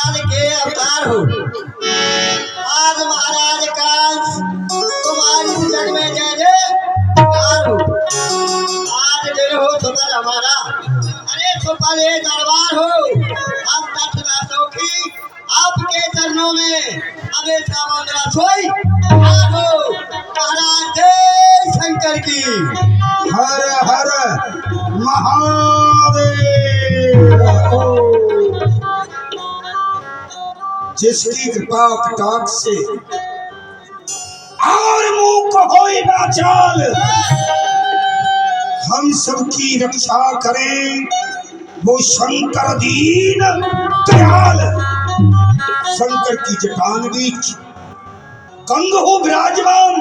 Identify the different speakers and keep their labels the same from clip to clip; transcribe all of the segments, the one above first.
Speaker 1: काल के अवतार हो। आज महाराज काल तुम्हारी जग में जय जयकार हो। आज दिन हो सुपर हमारा, अरे सुपर ये दरबार हो। हम दक्षिणासों की आपके चरणों में हमेशा वंदना सोई हो। महाराज जय शंकर की।
Speaker 2: हर हर महादेव। जिसकी कृपा कटाक्ष से और मुंह को होई ना चाल, हम सबकी रक्षा करें वो शंकर दीन दयाल। शंकर की जटान बीच कंग हो विराजमान,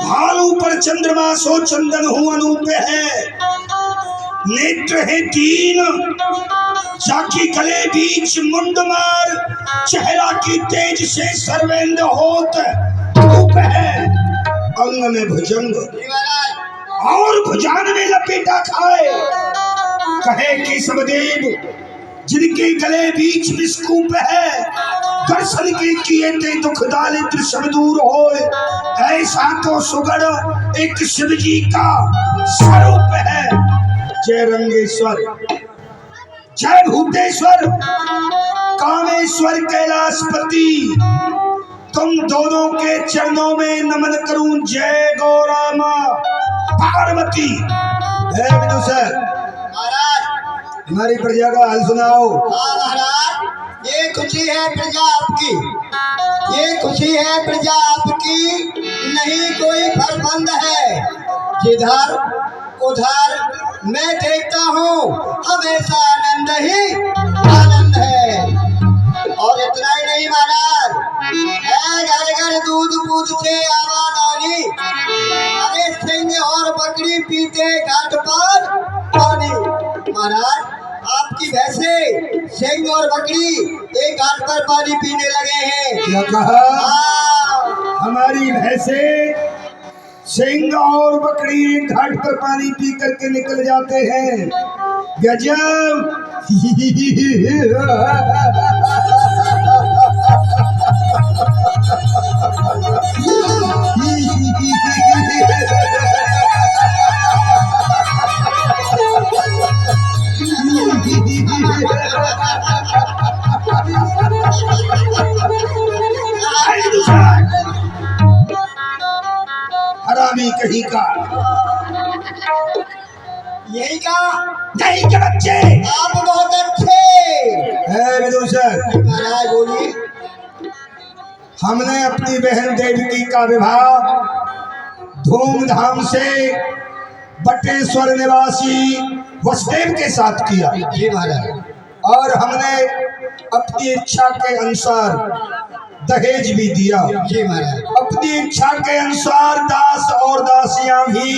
Speaker 2: भालू पर चंद्रमा सो चंदन हूँ अनूप है। नेत्र है तीन जाकी गले बीच मुंड मार, चेहरा की तेज से सर्वेंद्र होत धूप है। अंग में भुजंग और भुजान में लपेटा खाए, कहे कि सबदेव जिनके गले बीच विस्कूप है। दर्शन के किए ते दुख दारिद्र सब दूर होए, ऐसा तो सुगढ़ एक शिव जी का स्वरूप है। जय रंगेश्वर, जय भूतेश्वर, कामेश्वर, कैलाशपति, तुम दोनों के चरणों में नमन करूं। जय गौरा मां पार्वती। है विदुषर,
Speaker 1: महाराज
Speaker 2: हमारी प्रजा का हाल सुनाओ।
Speaker 1: हाँ महाराज, ये खुशी है प्रजा आपकी, ये खुशी है प्रजा आपकी। नहीं कोई फरबंद है, जिधर उधर मैं देखता हूँ हमेशा आनंद ही आनंद है। और इतना ही नहीं महाराज, है घर घर दूध पूत से आवाज आनी, अरे सिंह और बकरी पीते घाट पर पानी। महाराज आपकी भैंसे सिंह और बकरी एक घाट पर पानी पीने लगे हैं।
Speaker 2: क्या कहा?
Speaker 1: हाँ।
Speaker 2: हमारी भैंसे सिंह और बकरी घाट पर पानी पी करके निकल जाते हैं। गजब। हरामी कहीं का,
Speaker 1: यही का
Speaker 2: नहीं के बच्चे
Speaker 1: आप बहुत अच्छे
Speaker 2: है विदुषर।
Speaker 1: महाराज बोलिए।
Speaker 2: हमने अपनी बहन देवकी का विवाह धूमधाम से बटेश्वर निवासी वसुदेव के साथ किया।
Speaker 1: जी महाराज।
Speaker 2: और हमने अपनी इच्छा के अनुसार दहेज भी दिया।
Speaker 1: जी महाराज।
Speaker 2: अपनी इच्छा के अनुसार दास और दासियां भी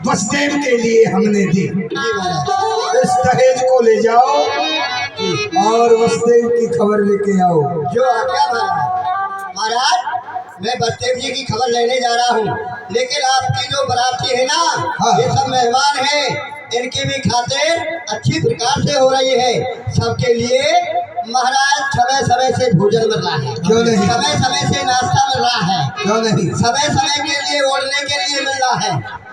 Speaker 2: वसुदेव के लिए हमने दी।
Speaker 1: जी महाराज।
Speaker 2: इस दहेज को ले जाओ और वसुदेव की खबर लेके आओ।
Speaker 1: जो आज्ञा महाराज। महाराज मैं वसुदेव जी की खबर लेने जा रहा हूँ, लेकिन आपकी जो बराती है ना,
Speaker 2: हाँ।
Speaker 1: ये सब मेहमान हैं, इनकी भी खातिर अच्छी प्रकार से हो रही है। सबके लिए महाराज समय समय से भोजन मिल रहा है,
Speaker 2: क्यों नहीं?
Speaker 1: समय समय से नाश्ता मिल रहा है,
Speaker 2: क्यों नहीं?
Speaker 1: समय समय के लिए ओढ़ने के लिए मिल रहा है।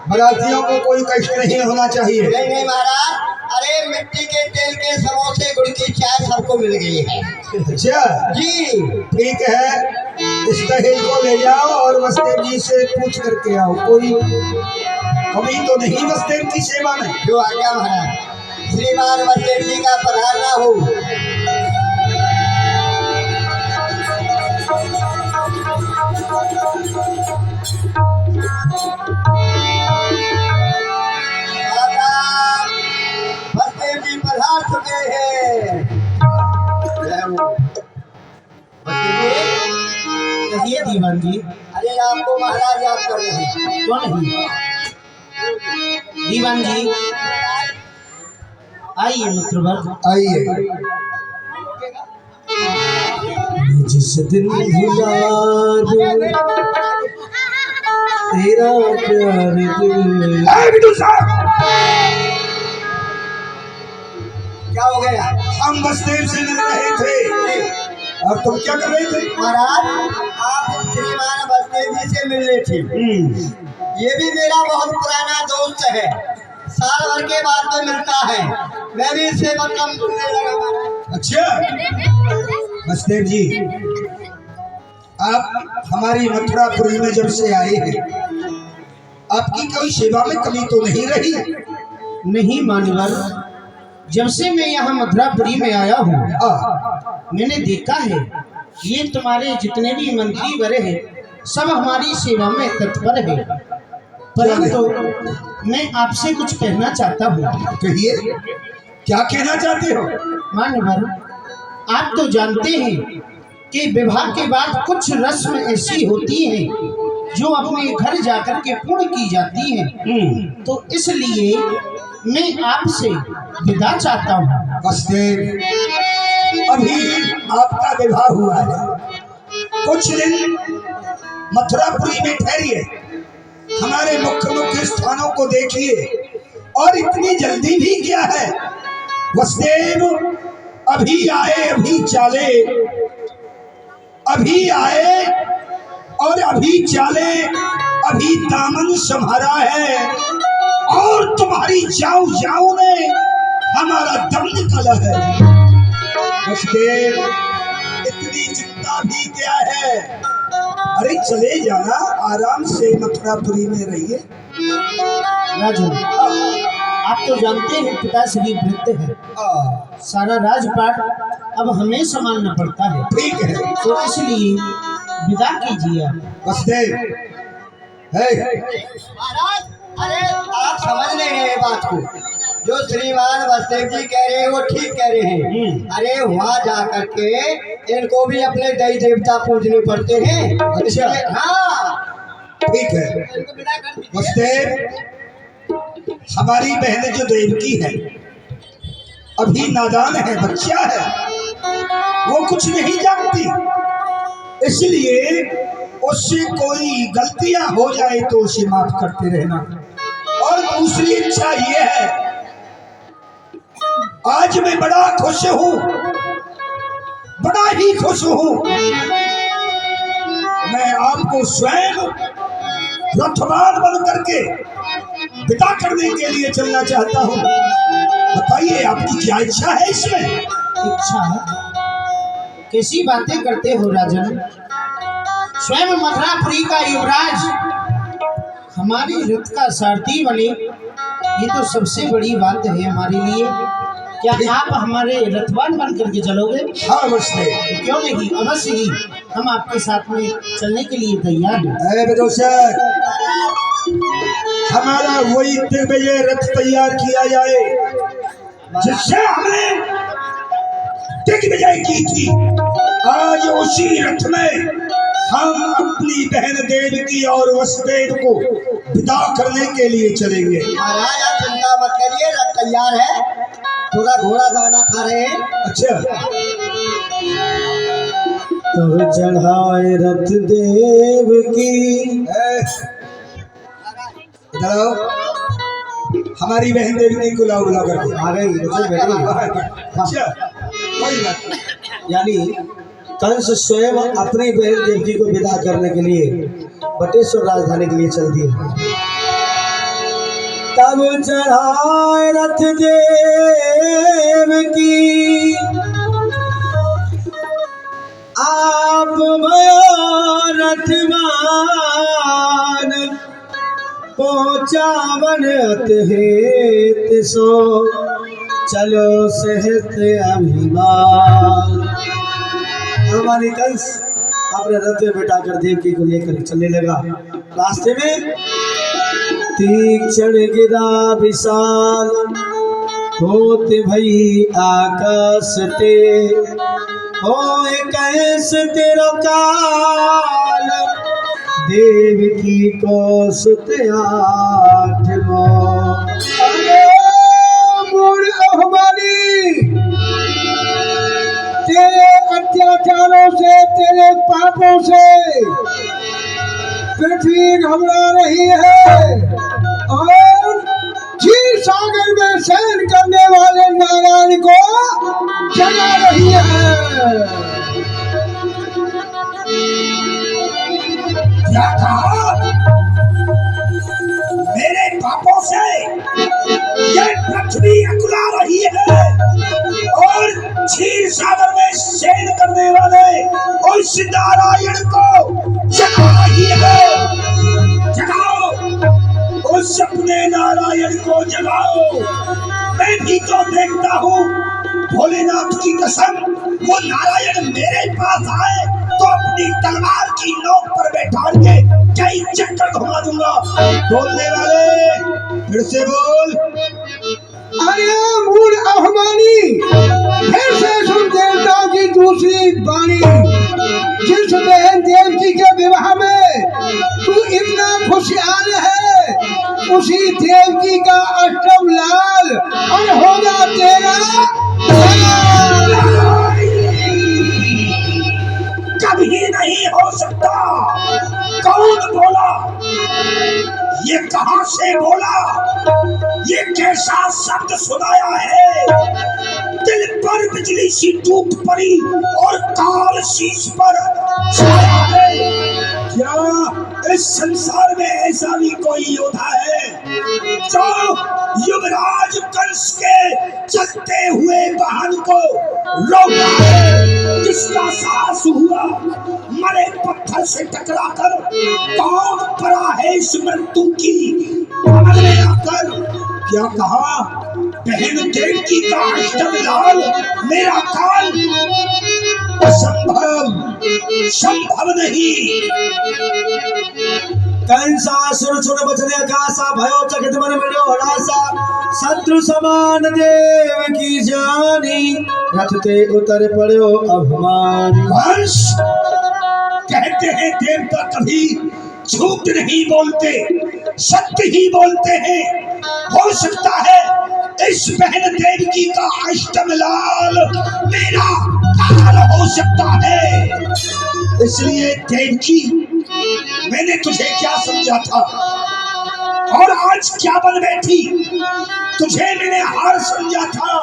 Speaker 2: बरातियों को कोई कष्ट नहीं होना चाहिए।
Speaker 1: नहीं नहीं महाराज, अरे मिट्टी के तेल के समोसे गुड़ की चाय सबको मिल गई है।
Speaker 2: अच्छा
Speaker 1: जी
Speaker 2: ठीक है, इस दहेज को ले जाओ और वसुदेव जी से पूछ करके आओ। कोई कमी तो नहीं वसुदेव की सेवा में?
Speaker 1: जो आज्ञा महाराज। श्रीमान वसुदेव जी का पधारना हो। वसुदेव जी पधार चुके हैं।
Speaker 3: कहिए दीवान जी।
Speaker 1: अरे आपको महाराज याद कर रहे हैं।
Speaker 3: कौन नहीं? दीवान जी आइए मित्रवर,
Speaker 2: आइए।
Speaker 3: जिस दिन भुला दूं तेरा प्यार दिल।
Speaker 1: क्या हो गया?
Speaker 2: हम वसुदेव से मिल रहे थे। और तुम क्या कर रहे थे?
Speaker 1: महाराज आप श्रीमान वसुदेव जी से मिलने थे। ये भी मेरा बहुत पुराना दोस्त है, साल भर के बाद में मिलता है, मैं भी इससे मतलब मिलने लगा महाराज।
Speaker 2: अच्छा वसुदेव जी, आप हमारी मथुरापुरी में जब से आए हैं, आपकी कोई सेवा में कमी तो नहीं रही?
Speaker 3: नहीं मान्यवर, जब से मैं यहाँ मथुरापुरी में आया हूँ मैंने देखा है ये तुम्हारे जितने भी मंत्री बड़े हैं सब हमारी सेवा में तत्पर है। परंतु मैं आपसे कुछ कहना चाहता हूँ।
Speaker 2: कहिए, क्या कहना चाहते हो?
Speaker 3: मान्यवर, आप तो जानते हैं कि विवाह के बाद कुछ रस्म ऐसी होती हैं जो अपने घर जाकर के पूर्ण की जाती हैं, तो इसलिए मैं आपसे विदा चाहता हूँ।
Speaker 2: वसुदेव, अभी आपका विवाह हुआ है, कुछ दिन मथुरापुरी में ठहरिए, हमारे मुख्य मुख्य स्थानों को देखिए। और इतनी जल्दी भी क्या है वसुदेव? अभी आए अभी चाले, अभी आए और अभी चाले, अभी दामन संभारा है और तुम्हारी जाऊ जाऊ ने हमारा दम निकाला है। वसुदेव, इतनी चिंता भी क्या है? अरे चले जाना, आराम से मथुरापुरी में रहिए।
Speaker 3: राजन, आप तो जानते हैं पिताश्री वृद्ध है, सारा राजपाट अब हमें संभालना पड़ता है।
Speaker 2: ठीक है,
Speaker 3: तो इसलिए विदा कीजिए आप।
Speaker 2: वसुदेव,
Speaker 1: महाराज अरे आप समझ नहीं रहे बात को, जो श्रीमान वसुदेव जी कह रहे हैं वो ठीक कह रहे हैं। अरे वहाँ जा करके इनको भी अपने देवी देवता पूजने पड़ते हैं।
Speaker 2: अच्छा,
Speaker 1: हाँ
Speaker 2: ठीक है वसुदेव, हमारी बहन जो देवकी है अभी नादान है, बच्चा है, वो कुछ नहीं जानती, इसलिए उससे कोई गलतियां हो जाए तो उसे माफ करते रहना। और दूसरी इच्छा ये है, आज मैं बड़ा खुश हूँ, बड़ा ही खुश हूँ, मैं आपको स्वयं रथवान बन करके विदा करने के लिए चलना चाहता हूँ। बताइए आपकी क्या इच्छा है इसमें?
Speaker 3: इच्छा? कैसी बातें करते हो राजन? स्वयं मथुरापुरी का युवराज हमारी रथ का सारथी बने, ये तो सबसे बड़ी बात है हमारे लिए। क्या आप हमारे रथवान बन करके चलोगे?
Speaker 2: हाँ वसुदेव,
Speaker 3: क्यों नहीं, अवश्य ही हम आपके साथ में चलने के लिए तैयार हैं।
Speaker 2: अरे विदूषक, हमारा वही दिग्विजय रथ तैयार किया जाए जिससे हमने दिग्विजय की थी। आज उसी रथ में हम अपनी बहन देवकी और वसुदेव को विदा करने के लिए चलेंगे।
Speaker 1: महाराज आप चिंता मत करिए, रथ तैयार है, थोड़ा घोड़ा दाना खा रहे हैं।
Speaker 2: अच्छा,
Speaker 3: तो चढ़ाए रथ देव की।
Speaker 2: इधर आओ, हमारी बहन देवकी को लाओ, बुला करके
Speaker 3: आ गई।
Speaker 2: अच्छा, कोई बात नहीं।
Speaker 3: यानी कंस स्वयं अपनी बहन देवकी को विदा करने के लिए बटेश्वर राजधानी के लिए चल दिए। तब चढ़ाए रथ देव की, आप भयो रथवान, पहुँचावन अतहित सो, चलो सहत अभिमान। हमारी कंस अपने रथ में बैठा कर देवकी को लेकर चलने लगा। रास्ते में तीक्षण गिरा विशाल, होत भई आकाश ते, होए कैसे तेरो काल, देवकी को सुत आठवां। अरे मूढ़ हमारी, तेरे अत्याचारों से, तेरे पापों से पृथ्वी घबरा रही है और क्षीर सागर में शयन करने वाले नारायण को जगा रही है।
Speaker 2: में शयन करने वाले उस नारायण को जगाना ही है। जगाओ, उस अपने नारायण को जगाओ। मैं भी तो देखता हूँ, भोलेनाथ की कसम, वो नारायण मेरे पास आए तो अपनी तलवार की नोक पर बैठा के कई चक्कर घुमा दूंगा। बोलने वाले फिर से बोल।
Speaker 1: अरे मूल अभिमानी, फिर से सुन देवताओं की दूसरी वाणी। जिस बहन देवकी के विवाह में तू इतना खुशहाल है, उसी देवकी का अष्टम लाल और होगा तेरा
Speaker 2: कभी नहीं हो सकता। कौन बोला? ये कहां से बोला? ये कैसा शब्द सुनाया है? दिल पर बिजली सी टूट पड़ी और काल शीश पर छाया है। क्या इस संसार में ऐसा भी कोई योद्धा है जो युवराज कंस के चलते हुए वाहन को रोका है? जिसका साहस हुआ मरे पत्थर से टकराकर, कौन पड़ा है इस मृत्यु की आग में आकर? क्या कहा? बहन देवकी का अष्टम लाल मेरा काल? असंभव, संभव नहीं।
Speaker 1: कंसासुर सुन बचने आकाशा, भयो चकित मन मिलो हरासा। शत्रु समान देव की जानी, रथ ते उतर पड़ो अभिमानी।
Speaker 2: हर्ष, कहते हैं देवता कभी झूठ नहीं बोलते, सत्य ही बोलते हैं। हो सकता है इस बहन देवकी का अष्टम लाल मेरा काल हो सकता है। इसलिए देवकी, मैंने तुझे क्या समझा था और आज क्या बन बैठी? तुझे मैंने हार समझा था।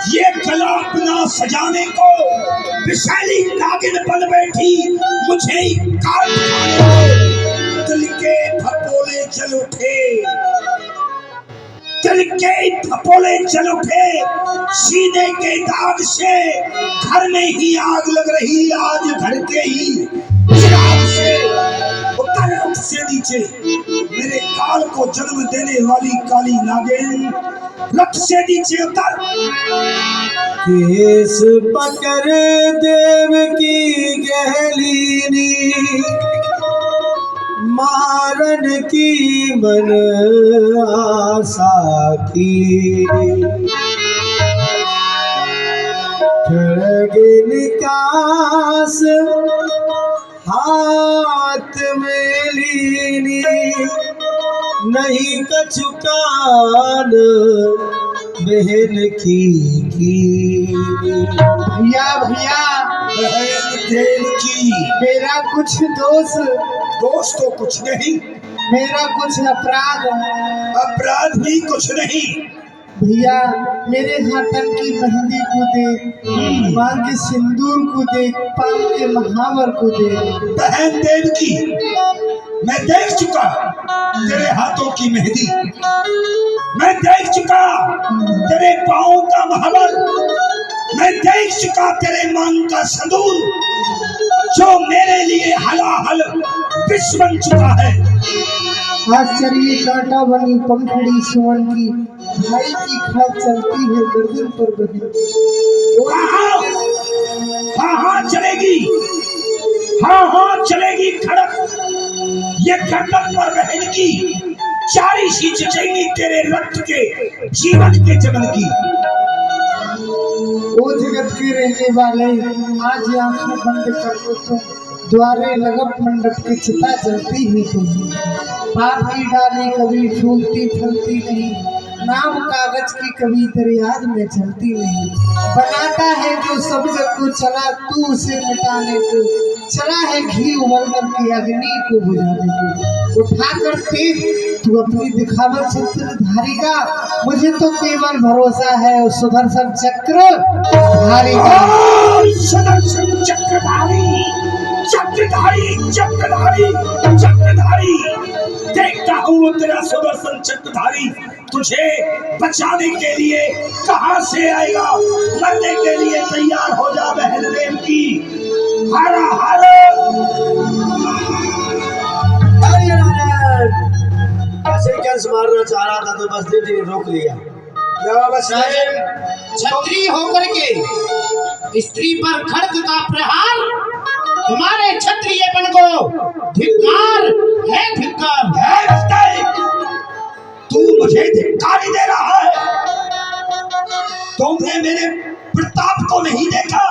Speaker 2: ये गला अपना सजाने को विषैली नागिन बन बैठी, मुझे ही काट खाने को। दिल के फपोले जल उठे, दिल के फपोले जल उठे, सीने के दाग से घर में ही आग लग रही। आज घर के ही चिराग से उतर, उठ से नीचे मेरे काल को जन्म देने वाली काली नागिन, रथ से नीचे उतर।
Speaker 1: केस पकड़ देव की गहलीनी, मारन की मन आशा की। खड़ग निकास हाथ में लीनी, नहीं कछु कान बहन की। भैया भैया,
Speaker 2: बहन देवकी,
Speaker 1: मेरा कुछ
Speaker 2: दोष तो कुछ नहीं,
Speaker 1: मेरा कुछ
Speaker 2: अपराध भी कुछ नहीं।
Speaker 1: भैया, मेरे हाथन की मेहंदी को देख, मांग के सिंदूर को देख, पाँव के महावर को देख।
Speaker 2: बहन देवकी, मैं देख चुका तेरे हाथों की मेहंदी, मैं देख चुका तेरे पाँव का महावर, मैं देख चुका तेरे मांग का सिंदूर, जो मेरे लिए हलाहल विष बन चुका है।
Speaker 1: आश्चर्य कांटा बनी पंखड़ी सुवन की, भाई की खाद चलती है गर्दन पर बनी।
Speaker 2: हाँ चलेगी, हाँ चलेगी खड़क। ये गर्दन पर बहन की चारी सी जचेगी तेरे रक्त के जीवन के जगन की।
Speaker 1: ओ जगत के रहने वाले, आज आंखें बंद कर दो तुम, द्वारे लगप मंडप की चिता जलती ही तुम। पाप की डाली कभी फूलती फलती नहीं, नाम कागज की कभी दरियाद में चलती नहीं। बनाता है जो सब जग को चला, तू उसे मिटाने को चला है। घी उबलकर की अग्नि को बुझाने को उठा कर तेज तू अपनी दिखावट छत्रधारी का। मुझे तो केवल भरोसा है उस सुदर्शन चक्रधारी का।
Speaker 2: सुदर्शन चक्रधारी, चक्रधारी, चक्रधारी, चक्रधारी, देखता हूँ तेरा सुदर्शन चक्रधारी तुझे बचाने के लिए कहां से आएगा। मरने के लिए तैयार हो जा बहन देव की। हरा हरा
Speaker 1: ऐसे कंस मारना चाह रहा था तो बसदेव जी ने रोक लिया। क्या बस
Speaker 3: राजन, छत्री होकर के स्त्री पर खड्ग का प्रहार, तुम्हारे क्षत्रियपन को धिक्कार है, धिक्कार।
Speaker 2: है बसदेव, तू मुझे धिक्कारी दे रहा है। तुमने मेरे प्रताप को नहीं देखा।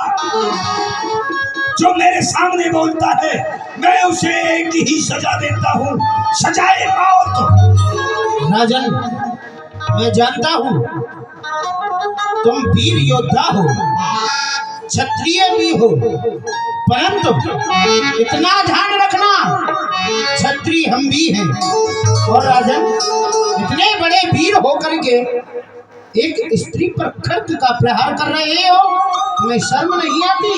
Speaker 2: जो मेरे सामने बोलता है मैं उसे एक ही सजा देता हूँ, सजाए मौत।
Speaker 3: राजन, मैं जानता हूँ तुम वीर योद्धा हो, क्षत्रिय भी हो, परंतु इतना ध्यान रखना, क्षत्रिय हम भी हैं। और राजन, इतने बड़े वीर होकर के एक स्त्री पर खड्ग का प्रहार कर रहे हो, तुम्हें शर्म नहीं आती?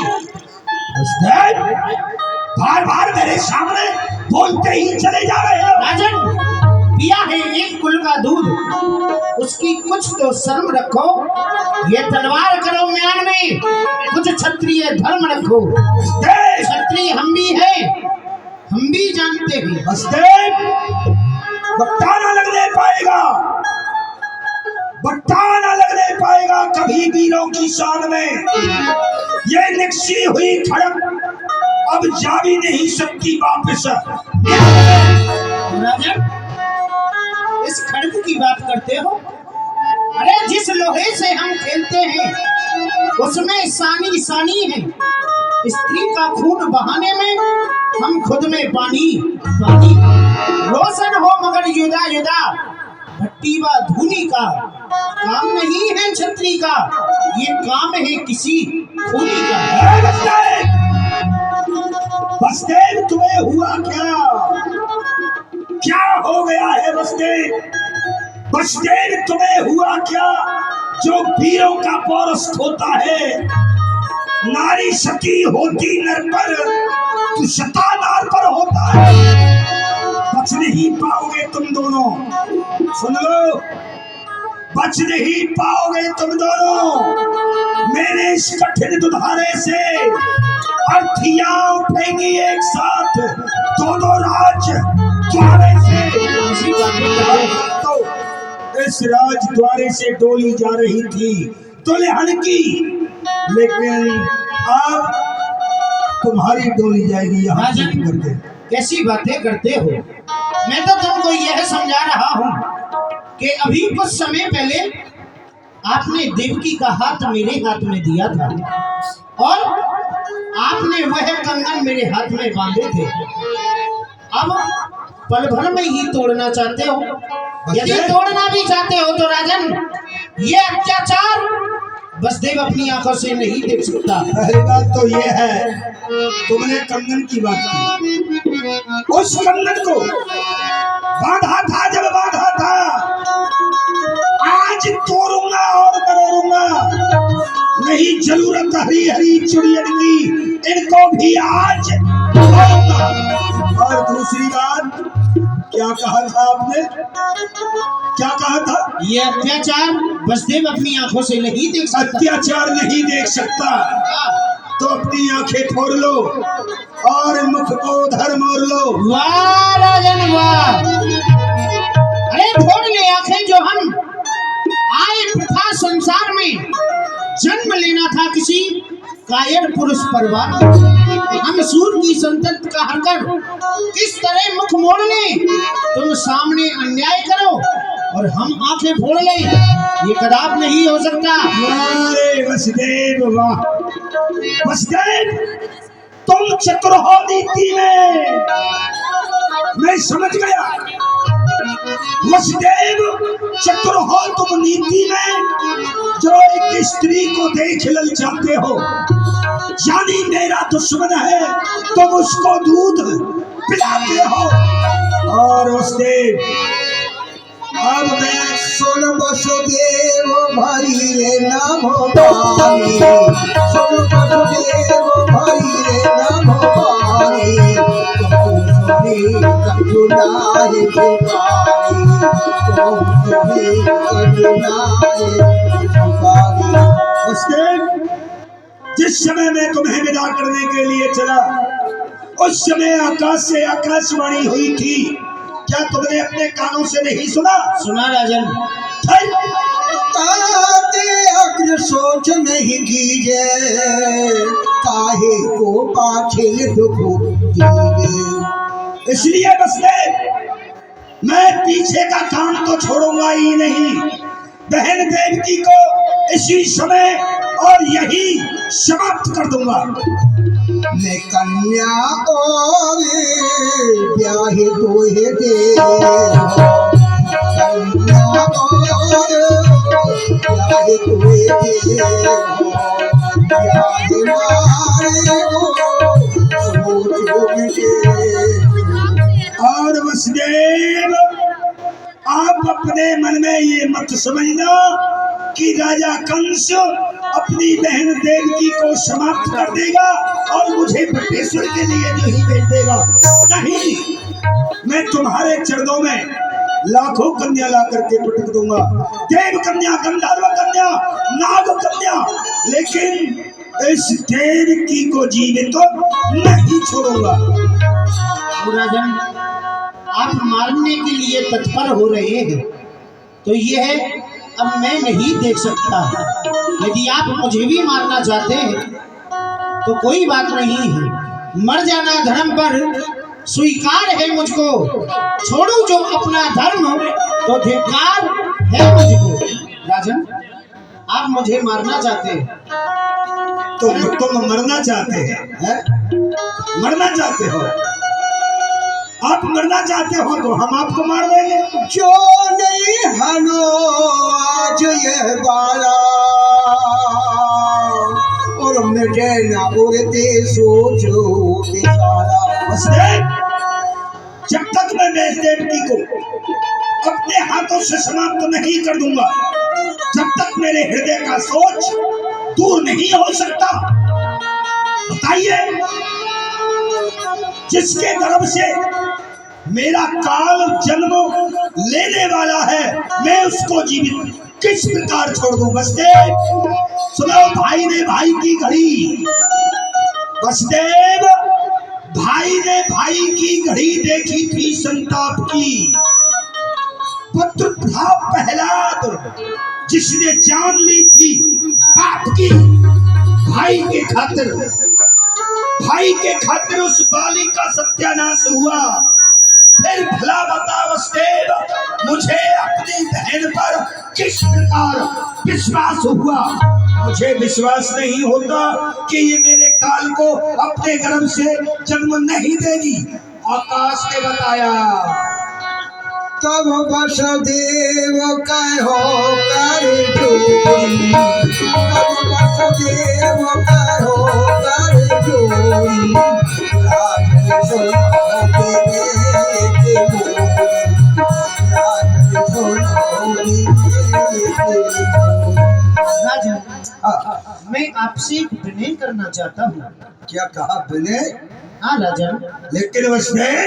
Speaker 2: बार बार मेरे सामने बोलते ही चले जा रहे हो।
Speaker 3: राजन, पिया है एक कुल का दूध, उसकी कुछ तो शर्म रखो। ये तलवार करो म्यान में, कुछ क्षत्रिय धर्म रखो। क्षत्रिय हम भी हैं, हम भी जानते हैं।
Speaker 2: बट्टा ना लगने पाएगा, बट्टा ना लगने पाएगा कभी वीरों की शान में। ये निकसी हुई खड़क अब जा भी नहीं सकती वापस।
Speaker 3: राजन, इस खड्ग की बात करते हो? अरे जिस लोहे से हम खेलते हैं उसमें सानी सानी है। स्त्री का खून बहाने में हम खुद में पानी पानी। रोशन हो मगर युदा युदा, भट्टी व धूनी का काम नहीं है छत्री का, ये काम है किसी खूनी का।
Speaker 2: बसदेव, तुम्हें हुआ क्या? क्या हो गया है बसदेव? बसदेव, तुम्हें हुआ क्या जो वीरों का पौरस खोता है? नारी सती होती नर पर, तू सता नार पर होता है। बच नहीं पाओगे तुम दोनों, सुन लो, बच नहीं पाओगे तुम दोनों। मेरे इस कठिन दुधारे से अर्थियां उठेंगी एक साथ, दोनों राज द्वारे से। तो इस राज द्वारे से डोली जा रही थी दुल्हन की, लेकिन अब तुम्हारी डोली जाएगी यहाँ से करके।
Speaker 3: कैसी बातें करते हो? मैं तो तुमको यह समझा रहा हूँ कि अभी कुछ समय पहले आपने देवकी का हाथ मेरे हाथ में दिया था और आपने वह कंगन मेरे हाथ में बांधे थे। अब पल भर में ही तोड़ना चाहते हो? यदि तोड़ना भी चाहते हो तो राजन, ये अत्याचार बसदेव अपनी आंखों से नहीं देख सकता।
Speaker 2: पहली बात तो ये है, तुमने कंगन की बात की। उस कंगन को बांधा था, जब बांधा था, आज तोड़ूंगा और मरोड़ूंगा। नहीं जरूरत हरी हरी चुड़ियन की, इनको भी आज तोड़ूंगा। और दूसरी बात, क्या कहा था आपने? क्या कहा था?
Speaker 3: ये अत्याचार बसदेव अपनी आंखों से नहीं देख सकता।
Speaker 2: अत्याचार नहीं देख सकता तो अपनी आंखें फोड़ लो और मुख को उधर मोड़ लो।
Speaker 3: वाह राजन वाह! अरे फोड़ ले आंखें, जो हम आए प्रथा संसार में जन्म लेना था किसी कायर पुरुष परिवार। हम सूर की संतत का हरकर किस तरह मुख मोड़ ले, तुम सामने अन्याय करो और हम आंखें फोड़ ले, ये कदाप नहीं हो सकता।
Speaker 2: अरे वसुदेव वाह! वसुदेव, तुम चतुर हो नीति में, मैं समझ गया। वसुदेव, चतुर हो तुम नीति में, जो एक स्त्री को देख ललचाते हो। यानी मेरा दुश्मन है, तुम उसको दूध पिलाते हो। और वसुदेव, अब मैं
Speaker 1: सुन वसुदेव भाई रे नाम पानी, सुन वसुदेव भाई रे नाम पानी, सुनी कजुनाई पानी।
Speaker 2: उसके जिस समय मैं तुम्हें विदा करने के लिए चला उस समय आकाश से आकाशवाणी हुई थी, क्या तुमने अपने कानों से नहीं सुना?
Speaker 3: सुना राजन।
Speaker 1: अग्र सोच नहीं कीजे, काहे को पाछिल दुख दीजे।
Speaker 2: इसलिए बसदेव मैं पीछे का काम तो छोड़ूंगा ही नहीं। बहन देवकी को इसी समय और यही समाप्त कर दूंगा।
Speaker 1: मैं कन्या और ब्याह तोहे दे, कन्या और ब्याह तोहे दे, ब्याह मारे
Speaker 2: और वसुदेव आप अपने मन में ये मत समझना कि राजा कंस अपनी बहन देवकी को समाप्त कर देगा और मुझे बटेश्वर के लिए नहीं भेज देगा। नहीं, मैं तुम्हारे चरणों में लाखों कन्या ला करके पटक दूंगा, देव कन्या, गंधर्व कन्या, नाग कन्या, लेकिन इस देवकी को जीवित तो नहीं छोड़ूंगा।
Speaker 3: राजन, आप मारने के लिए तत्पर हो रहे हैं तो यह अब मैं नहीं देख सकता। यदि आप मुझे भी मारना चाहते हैं तो कोई बात नहीं है, मर जाना धर्म पर स्वीकार है मुझको। छोड़ू जो अपना धर्म तो धिक्कार है मुझको। राजन, आप मुझे मारना चाहते हैं
Speaker 2: तो तुम मरना चाहते हैं? मरना चाहते हो? आप मरना चाहते हो तो हम आपको मार देंगे।
Speaker 1: जो नहीं हनो आज ये बाला, और मुझे न उड़ते सोचो विशाला।
Speaker 2: जब तक मैं देवकी को अपने हाथों से समाप्त नहीं कर दूंगा, जब तक मेरे हृदय का सोच दूर नहीं हो सकता। बताइए, जिसके गर्भ से मेरा काल जन्म लेने वाला है, मैं उसको जीवित किस प्रकार छोड़ दूं? वसुदेव, सुनो, भाई ने भाई की घड़ी, वसुदेव भाई ने भाई की घड़ी देखी थी संताप की। पुत्र था प्रहलाद जिसने जान ली थी बाप की। भाई के खातिर उस बाली का सत्यानाश हुआ। फिर भला बता वसुदेव, मुझे अपनी बहन पर किस प्रकार विश्वास हुआ? मुझे विश्वास नहीं होता कि ये मेरे काल को अपने गर्भ से जन्म नहीं देगी। आकाश ने बताया।
Speaker 1: तब वसुदेव कहो कर जोरी, तब वसुदेव कहो कर जोरी, राजन सुनो तेरे
Speaker 3: राजन, मैं आपसे एक विनय करना चाहता हूँ।
Speaker 1: क्या कहा विनय?
Speaker 3: हाँ राजन।
Speaker 2: लेकिन वसुदेव,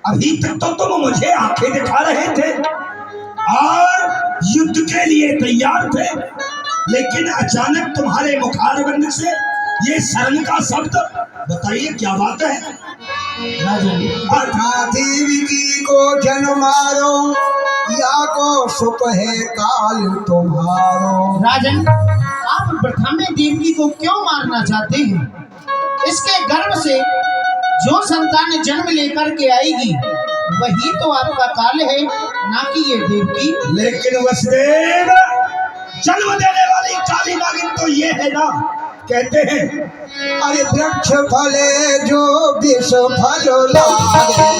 Speaker 2: अभी तक तो तुम मुझे आंखें दिखा रहे थे और युद्ध के लिए तैयार थे, लेकिन अचानक तुम्हारे मुखारबंद से ये शरण का शब्द, बताइए क्या बात है?
Speaker 3: राजन,
Speaker 1: देवी को जन्मारो, या को सुख है काल तुम्हारो।
Speaker 3: राजन, आप प्रथमे देवकी को क्यों मारना चाहते हैं? इसके गर्भ से जो संतान जन्म लेकर के आएगी वही तो आपका काल है, ना कि ये देवकी।
Speaker 2: लेकिन वसुदेव, जन्म देने वाली काली नागिन तो ये है ना, कहते हैं
Speaker 1: अरे वृक्ष फले जो विष फल लागे,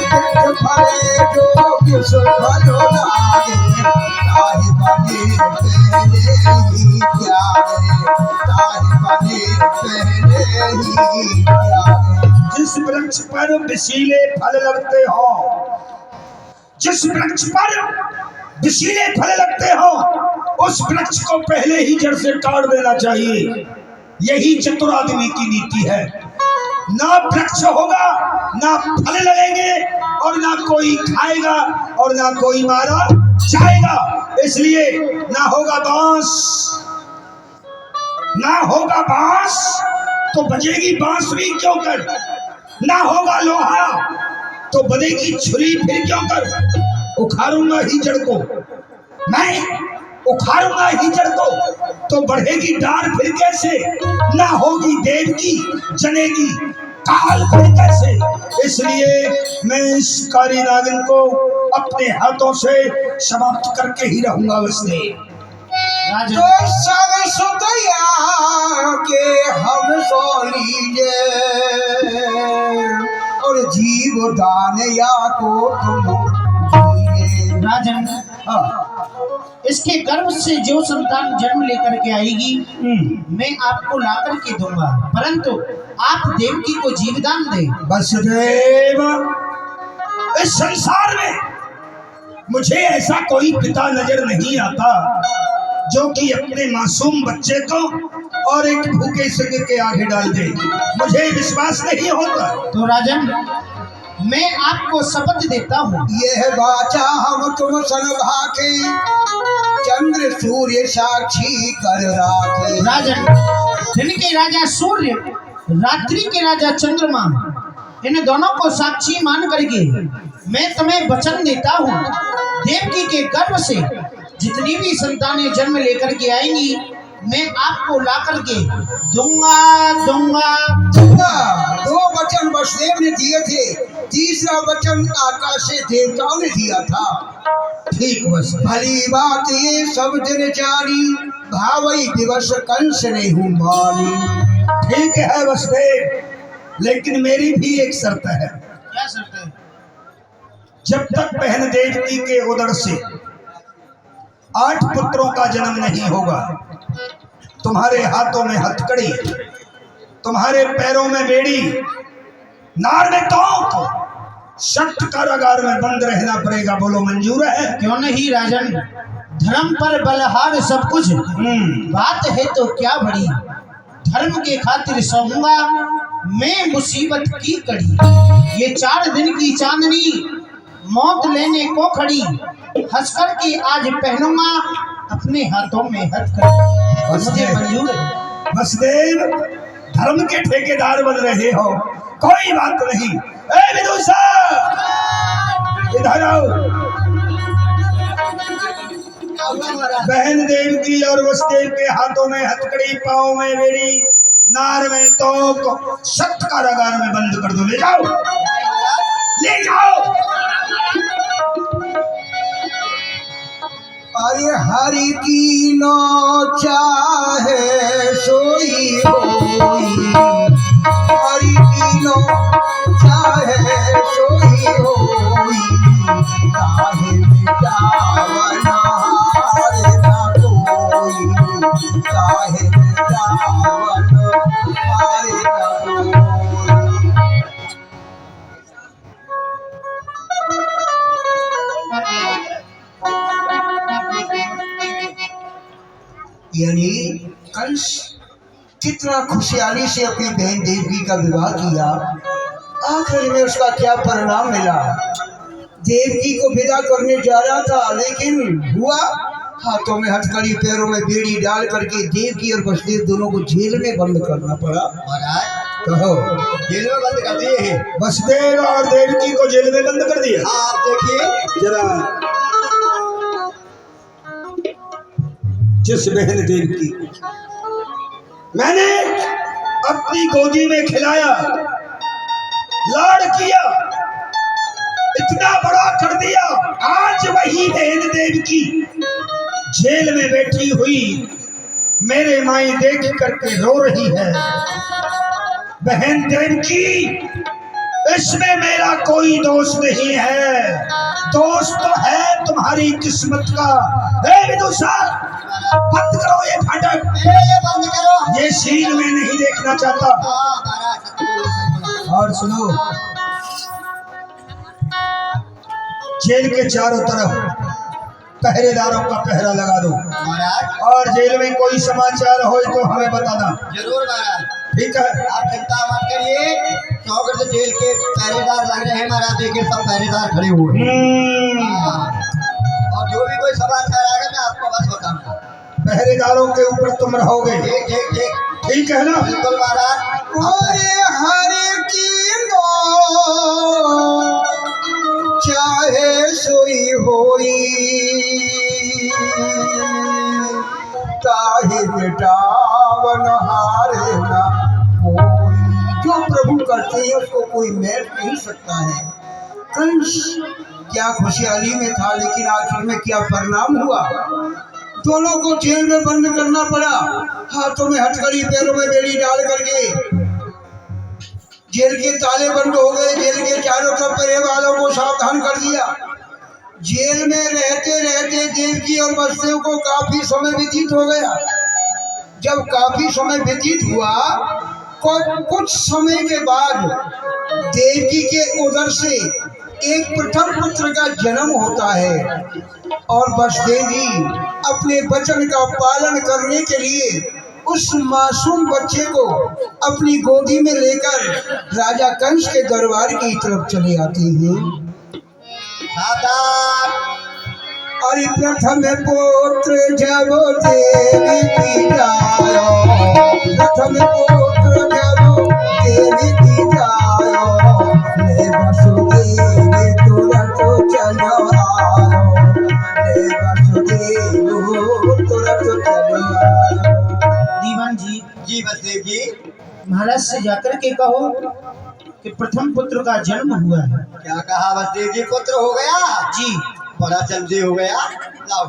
Speaker 1: वृक्ष फले जो विष फल लागे, ताहि बने पहले ही त्यागे, ताहि बने पहले ही त्यागे।
Speaker 2: जिस वृक्ष पर विषीले फल लगते हो, जिस वृक्ष पर विषीले फल लगते हो, उस वृक्ष को पहले ही जड़ से काट देना चाहिए। यही चतुर आदमी की नीति है। ना वृक्ष होगा, ना फल लगेंगे, और ना कोई खाएगा, और ना कोई मारा जाएगा। इसलिए ना होगा बांस, ना होगा बांस तो बजेगी बांसुरी क्यों कर, ना होगा लोहा तो बनेगी छुरी फिर क्यों कर। उखाड़ूंगा हीजड़ को मैं, उखाड़ूंगा हीजड़ को तो बढ़ेगी डार फिर कैसे, ना होगी देव की जनेगी काल फिर कैसे। इसलिए मैं इस कारी नागिन को अपने हाथों से समाप्त करके ही रहूंगा। उसने
Speaker 1: तो सब सुतया के हम सो लीजिए, और जीव दान या को तुम दीजिए।
Speaker 3: राजन, इसके गर्भ से जो संतान जन्म लेकर के आएगी मैं आपको ला करके दूंगा, परंतु आप देवकी को जीवदान दे।
Speaker 2: वसुदेव, इस संसार में मुझे ऐसा कोई पिता नजर नहीं आता जो कि अपने मासूम बच्चे को और एक भूखे सिंह के आगे डाल दे। मुझे विश्वास नहीं होता।
Speaker 3: तो राजन, मैं आपको शपथ देता हूँ,
Speaker 1: यह वाचा हम तुम सन भाके, चंद्र सूर्य साक्षी कर राखे।
Speaker 3: राजन, दिन के राजा सूर्य, रात्रि के राजा चंद्रमा, इन दोनों को साक्षी मान करके मैं तुम्हें वचन देता हूँ, देवकी के गर्भ से जितनी भी संतानें जन्म लेकर के आएंगी मैं आपको ला करके दूंगा दूंगा
Speaker 1: दूंगा। दो वचन वसुदेव ने दिए थे, तीसरा वचन आकाश से देवताओं ने दिया था।
Speaker 2: ठीक बस,
Speaker 1: भली बात ये सब जन जानी, भावई दिवस कंस ने हूँ मानी।
Speaker 2: ठीक है वसुदेव, लेकिन मेरी भी एक शर्त है।
Speaker 3: क्या शर्त है?
Speaker 2: जब तक बहन देवकी के उदर से 8 पुत्रों का जन्म नहीं होगा, तुम्हारे हाथों में हथकड़ी, तुम्हारे पैरों में बेड़ी, नार में तोंक, सख्त कारागार में बंद रहना पड़ेगा। बोलो मंजूर है?
Speaker 3: क्यों नहीं राजन, धर्म पर बलहार सब कुछ, बात है तो क्या बड़ी, धर्म के खातिर सहूंगा मैं मुसीबत की कड़ी। ये 4 दिन की चांदनी मौत लेने को खड़ी, हंसकर की आज पहनूंगा अपने हाथों में हथकड़ी। मुझे मंजूर है।
Speaker 2: वसुदेव, धर्म के ठेकेदार बन रहे हो, कोई बात नहीं। ए विदुषा, इधर आओ। बहन देवकी और वसुदेव के हाथों में हथकड़ी, पाँव में बेड़ी, नार में तोक, सख्त कारागार में बंद कर दो। ले जाओ, ले जाओ।
Speaker 1: अरे हरि की नो चाहे सोई होई, हरि की नो चाहे सोई होई, काहे मिटावना हारे ना कोई, काहे मिटावना हारे ना कोई। यानी कंस कितना खुशहाली से अपनी बहन देवकी का विवाह किया, आखिर में उसका क्या परिणाम मिला। देवकी को विदा करने जा रहा था, लेकिन हुआ हाथों में हथकड़ी, पैरों में बेड़ी डाल करके देवकी और वसुदेव दोनों को जेल में बंद करना पड़ा। कहो, जेल में बंद कर दिए हैं।
Speaker 2: वसुदेव और देवकी को जेल में बंद कर दिया।
Speaker 1: आप देखिए
Speaker 2: जरा जिस बहन देवकी मैंने अपनी गोदी में खिलाया, लाड़ किया, इतना बड़ा कर दिया, आज वही बहन देवकी जेल में बैठी हुई मेरे माई देख करके रो रही है। बहन देवकी, इसमें मेरा कोई दोष नहीं है, दोष तो है तुम्हारी किस्मत का। हे विदुषा, बंद करो ये फाटक,
Speaker 1: बंद करो,
Speaker 2: ये सीन में नहीं देखना चाहता। और सुनो, जेल के चारों तरफ पहरेदारों का पहरा लगा दो, और जेल में कोई समाचार हो तो हमें बताना।
Speaker 1: जरूर महाराज।
Speaker 2: ठीक है।
Speaker 1: आप चिंता मत करिए, चौकट से जेल के पहरेदार लग रहे हैं महाराज, देखिए सब पहरेदार खड़े हुए हैं। हाँ। और जो भी कोई समाचार आएगा मैं आपको बस बताऊंगा।
Speaker 2: पहरेदारों के ऊपर तुम रहोगे।
Speaker 1: ठीक ठीक ठीक,
Speaker 2: ठीक है ना?
Speaker 1: बिल्कुल महाराज।
Speaker 3: हर की लो चाहे सोई होई ताहि मिटावन हारे ना कोई। जो प्रभु करते हैं उसको कोई मैट नहीं सकता है। कंस क्या खुशहाली में था, लेकिन आखिर में क्या परिणाम हुआ। दोनों को जेल में बंद करना पड़ा, हाथों में हथकड़ी पैरों में बेड़ी डाल करके। जेल के ताले बंद हो गए, जेल के चारों तरफ पहरे वालों को सावधान कर दिया। जेल में रहते रहते देवकी और वसुदेव को काफी समय व्यतीत हो गया। जब काफी समय व्यतीत हुआ, कुछ समय के बाद देवकी के उदर से एक प्रथम पुत्र का जन्म होता है और वसुदेव जी अपने वचन का पालन करने के लिए उस मासूम बच्चे को अपनी गोदी में लेकर राजा कंस के दरबार की तरफ चले आते हैं।
Speaker 1: सावधान।
Speaker 3: और प्रथम पुत्र जब देवी की जायो, प्रथम पुत्र जब देवी की जायो, ले वसुदेव तुरंत चलो आयो, ले वसुदेव तुरंत चलो आयो। दीवान जी,
Speaker 1: जी वसुदेव जी,
Speaker 3: महाराज से जाकर के कहो कि प्रथम पुत्र का जन्म हुआ है।
Speaker 1: क्या कहा वसुदेव जी? पुत्र हो गया?
Speaker 3: जी,
Speaker 1: बड़ा जल्दी हो गया। लाओ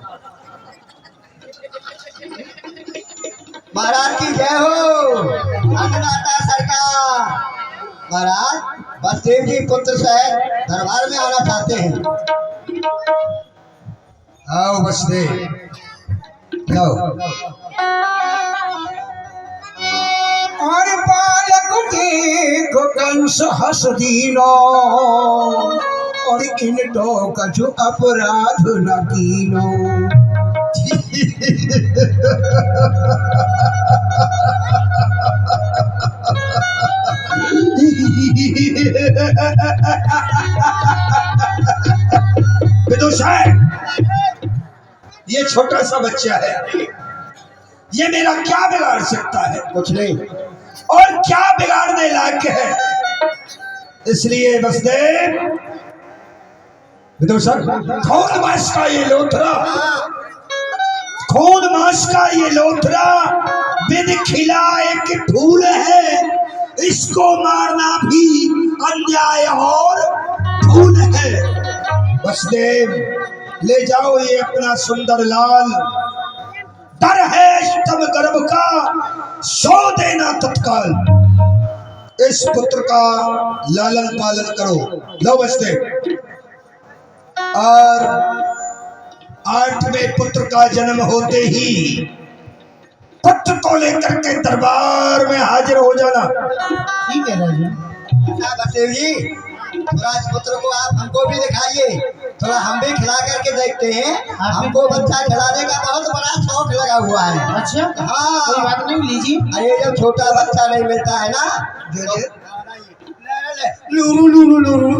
Speaker 1: महाराज की जय हो, अन्नदाता सरकार। महाराज वसुदेव जी पुत्र से दरबार में आना चाहते हैं।
Speaker 2: आओ वसुदेव, जाओ।
Speaker 3: और बालक देख कंस हंस दीनो, और इन तो कछु अपराध न कीनो।
Speaker 2: विदुषी, ये छोटा सा बच्चा है, ये मेरा क्या बिगाड़ सकता है?
Speaker 1: कुछ नहीं।
Speaker 2: और क्या बिगाड़ने लायक है? इसलिए वसुदेव, विदुषी, खून मांस का ये लोथरा, खून मांस का ये लोथरा बिन खिला एक फूल है, इसको मारना भी अन्याय और भूल है। वसुदेव, ले जाओ ये अपना सुंदर लाल, डर है तब गर्भ का, सो देना तत्काल। इस पुत्र का लालन पालन करो। लो वसुदेव। और 8वें पुत्र का जन्म होते ही पुत्र को लेकर के दरबार में हाजिर हो जाना।
Speaker 3: ठीक है राजा।
Speaker 1: अच्छा वसुदेव जी, थोड़ा इस पुत्र को आप हमको भी दिखाइए, थोड़ा हम भी खिला करके देखते हैं। हमको बच्चा खिलाने का बहुत बड़ा शौक लगा हुआ है।
Speaker 3: अच्छा,
Speaker 1: हाँ,
Speaker 3: कोई बात नहीं, लीजिए।
Speaker 1: अरे जब छोटा बच्चा नहीं मिलता है ना, लूरू लूरू लूरू,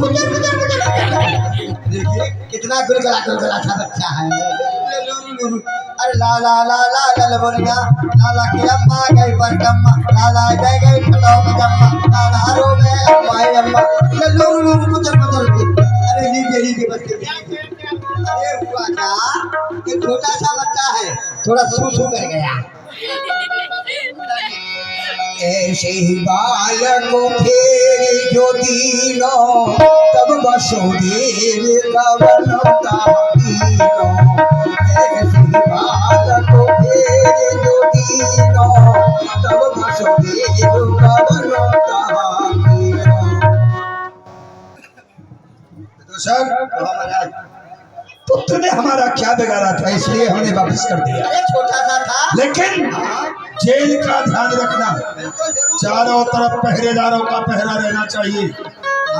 Speaker 1: देखिए कितना गुलगुला सा बच्चा है। लूरू लूरू, अरे ला ला ला ला ला बोलिया, लाला की अम्मा गई पर कम्मा, लाला गई गई फटाओ कम्मा, लाला रो गए अम्मा अम्मा, लूरू लूरू पुचर पुचर के। अरे लीजिए बच्चे, अरे हुआ क्या कि छोटा सा बच्चा है, थोड़ा सू कर गया।
Speaker 3: ऐसे ही बालक फेर जो दीनो, तब वसुदेव का बनता दीनो। ऐसे ही बालक फेर जो दीनो, तब वसुदेव का बनता दीनो।
Speaker 2: पुत्र ने हमारा क्या बिगाड़ा था, इसलिए हमने वापस कर दिया।
Speaker 1: अरे छोटा सा था,
Speaker 2: लेकिन जेल का ध्यान रखना, चारों तरफ पहरेदारों का पहरा रहना चाहिए,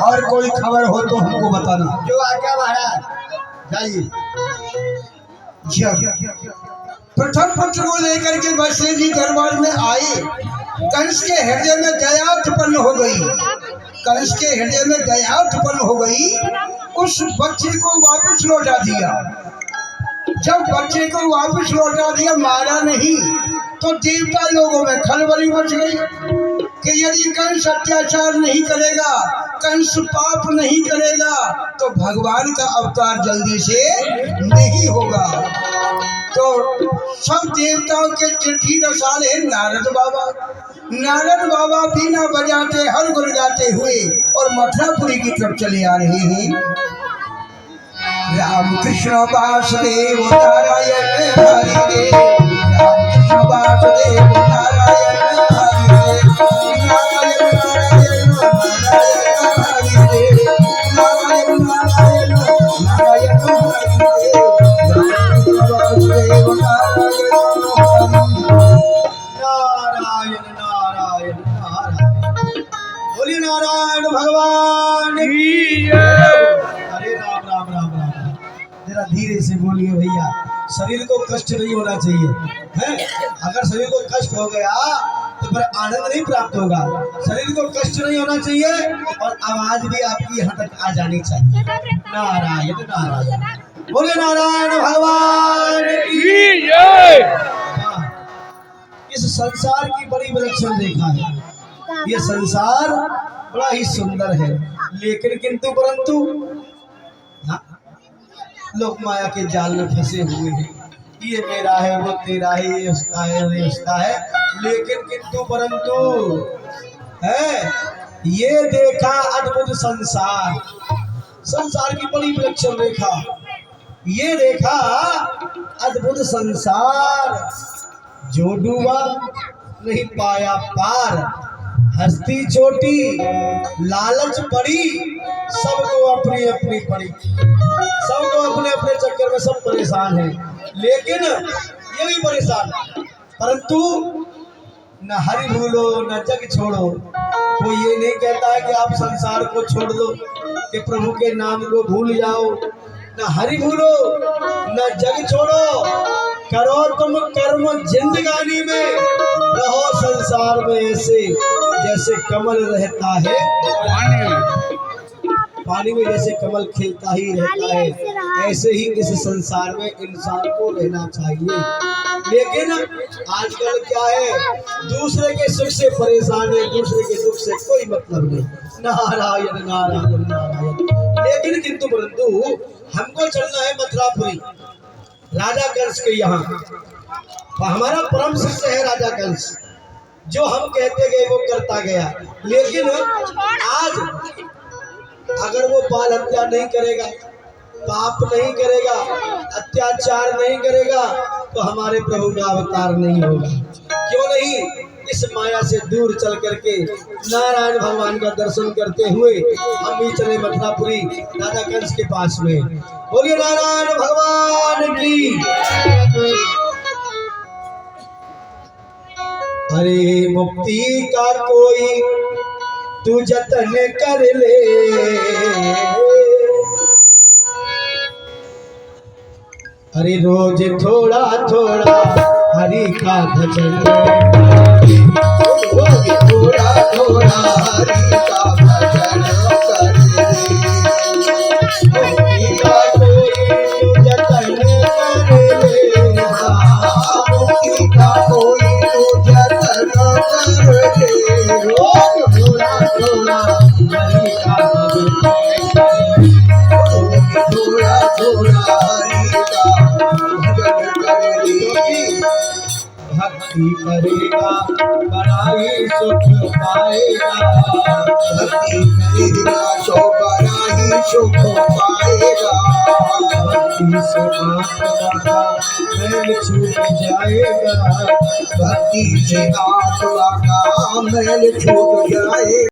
Speaker 2: और कोई खबर हो तो हमको बताना।
Speaker 1: जो आज्ञा महाराज, जाइए।
Speaker 3: जब प्रथम पुत्र को लेकर के वसुदेव जी दरबार में आए,
Speaker 2: कंस के हृदय में दया उत्पन्न हो गई। कंस के हृदय में दया उत्पन्न हो गई, उस बच्चे को वापस लौटा दिया। जब बच्चे को वापस लौटा दिया, मारा नहीं, तो देवता लोगों में खलबली मच गई कि यदि कंस अत्याचार नहीं करेगा, कंस पाप नहीं करेगा, तो भगवान का अवतार जल्दी से नहीं होगा। तो सब देवताओं के चिट्ठी रसाले नारद बाबा। नारद बाबा बीना बजाते हर गुण गाते हुए और मथुरापुरी की तरफ चले आ रहे हैं। राम कृष्ण वासुदेव नारायण हरि देव, राम कृष्ण वासुदेव नारायण हरि देव, नारायण नारायण नारायण हरि देव, नारायण नारायण नारायण हरि देव, राम कृष्ण वासुदेव नारायण हरि देव।
Speaker 3: नारायण नारायण नारायण, बोलिए नारायण भगवान की जय। अरे राम राम राम राम, जरा धीरे से बोलिए भैया, शरीर को कष्ट नहीं होना चाहिए है। अगर शरीर को कष्ट हो गया तो फिर आनंद नहीं प्राप्त होगा। शरीर को कष्ट नहीं होना चाहिए और आवाज भी आपकी यहाँ तक आ जानी चाहिए। नारायण नारायण, बोलिए नारायण भगवान की जय। इस संसार की बड़ी विलक्षण रेखा है। ये संसार बड़ा ही सुंदर है, लेकिन किंतु परंतु लोग माया के जाल में फंसे हुए हैं। ये मेरा है, वो तेरा है, ये उसका है, वो उसका है, लेकिन किंतु परंतु है ये देखा अद्भुत संसार। संसार की बड़ी विलक्षण रेखा, ये देखा अद्भुत संसार, जो डूबा नहीं पाया पार, हस्ती छोटी लालच बड़ी, सबको अपनी अपनी पड़ी, सबको अपने अपने चक्कर में सब परेशान हैं। लेकिन ये भी परेशान, परंतु न हरि भूलो न जग छोड़ो। कोई ये नहीं कहता है कि आप संसार को छोड़ दो, कि प्रभु के नाम को भूल जाओ। न हरि भूलो न जग छोड़ो, करो तुम कर्म जिंदगानी में, रहो संसार में ऐसे जैसे कमल रहता है पानी में, जैसे कमल खिलता ही रहता है, ऐसे ही इस संसार में इंसान को रहना चाहिए। लेकिन आजकल क्या है, दूसरे के सुख से परेशान है, दूसरे के दुख से कोई मतलब नहीं। नारायण नारायण नारायण। लेकिन किंतु परंतु हमको चलना है मथुरापुरी, राजा कंस के यहाँ। हमारा परम शिष्य है राजा कंस, जो हम कहते गए वो करता गया। लेकिन आज अगर वो बाल हत्या नहीं करेगा, पाप नहीं करेगा, अत्याचार नहीं करेगा, तो हमारे प्रभु का अवतार नहीं होगा। क्यों नहीं? इस माया से दूर चल करके नारायण भगवान का दर्शन करते हुए हम भी चले मथुरापुरी राजा कंस के पास में। बोलिए नारायण भगवान की। अरे मुक्ति का कोई तू जतन कर ले, अरे रोज थोड़ा थोड़ा हरि का भजन, रोज थोड़ा थोड़ा हरि का भजन कर ले। मुक्ति का कोई तू जतन कर ले, मुक्ति का कोई तू जतन कर ले, रोज थोड़ा थोड़ा हरि का भजन, थोड़ा थोड़ा हरि का भजन कर ले। भक्ति करेगा बड़ा ही सुख पाएगा, भक्ति करेगा सो बड़ा ही सुख पाएगा। भक्ति से आत्मा का मैल छूट जाएगा, भक्ति से आत्मा का मैल छूट जाएगा।